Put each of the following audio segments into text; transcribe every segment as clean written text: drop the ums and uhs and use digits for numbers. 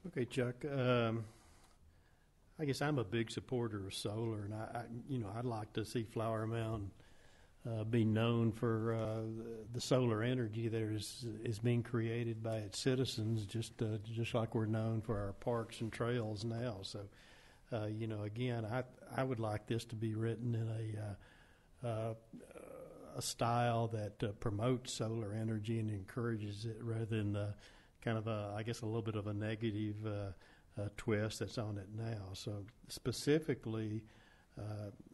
Okay, Chuck. I guess I'm a big supporter of solar, and I'd like to see Flower Mound be known for the solar energy that is being created by its citizens, just like we're known for our parks and trails now. So, again, I would like this to be written in a style that promotes solar energy and encourages it, rather than kind of I guess a little bit of a negative twist that's on it now. So specifically,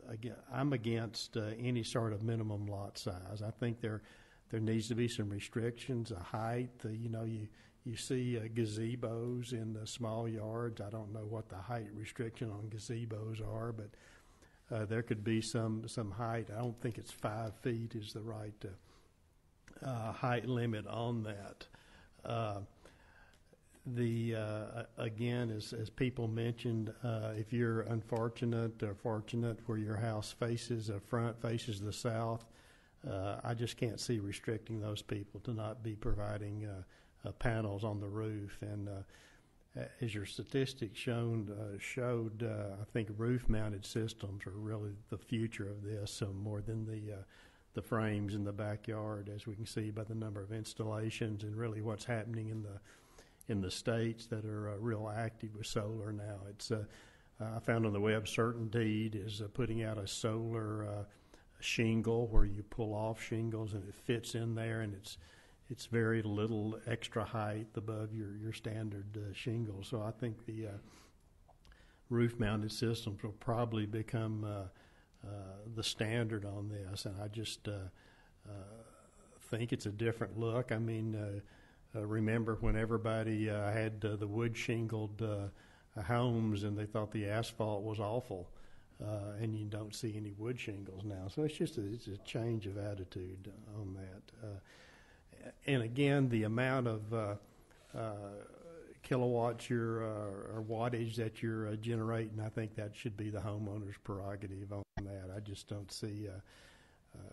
again, I'm against any sort of minimum lot size. I think there needs to be some restrictions, a height. You see gazebos in the small yards. I don't know what the height restriction on gazebos are, but there could be some height. I don't think it's 5 feet is the right height limit on that. Again, as people mentioned, if you're unfortunate or fortunate where your house faces faces the south, I just can't see restricting those people to not be providing panels on the roof. And as your statistics showed, I think roof-mounted systems are really the future of this, so more than the frames in the backyard, as we can see by the number of installations and really what's happening in the states that are real active with solar now. It's I found on the web CertainTeed is putting out a solar shingle where you pull off shingles and it fits in there, and it's very little extra height above your standard shingle. So I think the roof-mounted systems will probably become the standard on this, and I just think it's a different look. I mean, remember when everybody had the wood shingled homes and they thought the asphalt was awful, and you don't see any wood shingles now. So it's a change of attitude on that. And again, the amount of kilowatts or wattage that you're generating, I think that should be the homeowner's prerogative on that. I just don't see,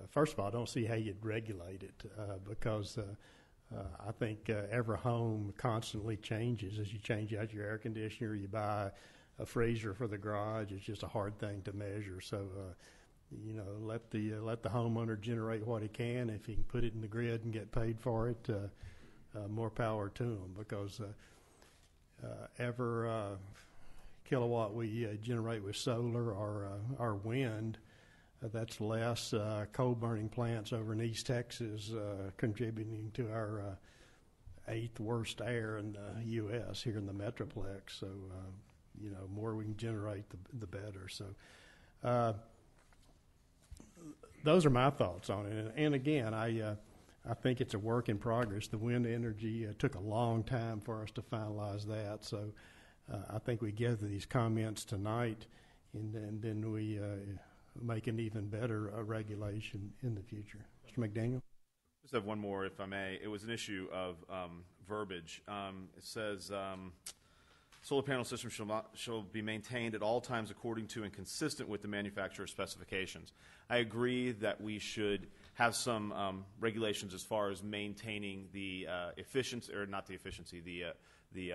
first of all, I don't see how you'd regulate it because I think every home constantly changes. As you change out your air conditioner, you buy a freezer for the garage. It's just a hard thing to measure. So, let the homeowner generate what he can. If he can put it in the grid and get paid for it, more power to him. Because every kilowatt we generate with solar or wind, that's less coal-burning plants over in East Texas contributing to our 8th worst air in the U.S. here in the Metroplex. So, more we can generate, the better. So, those are my thoughts on it. And again, I think it's a work in progress. The wind energy took a long time for us to finalize that. So, I think we get these comments tonight, and then we make an even better regulation in the future. Mr. McDaniel? Just have one more, if I may. It was an issue of verbiage. It says solar panel systems shall be maintained at all times according to and consistent with the manufacturer's specifications. I agree that we should have some regulations as far as maintaining the efficiency, or not the efficiency, the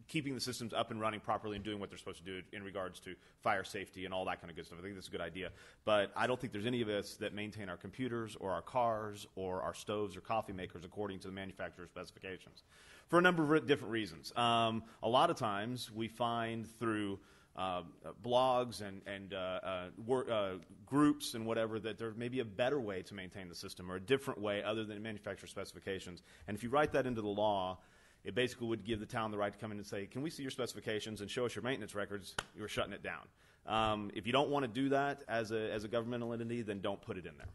keeping the systems up and running properly and doing what they're supposed to do in regards to fire safety and all that kind of good stuff. I think that's a good idea. But I don't think there's any of us that maintain our computers or our cars or our stoves or coffee makers according to the manufacturer's specifications for a number of different reasons. A lot of times we find through blogs and groups and whatever that there may be a better way to maintain the system or a different way other than manufacturer specifications. And if you write that into the law, it basically would give the town the right to come in and say, can we see your specifications and show us your maintenance records? You're shutting it down. If you don't want to do that as a governmental entity, then don't put it in there.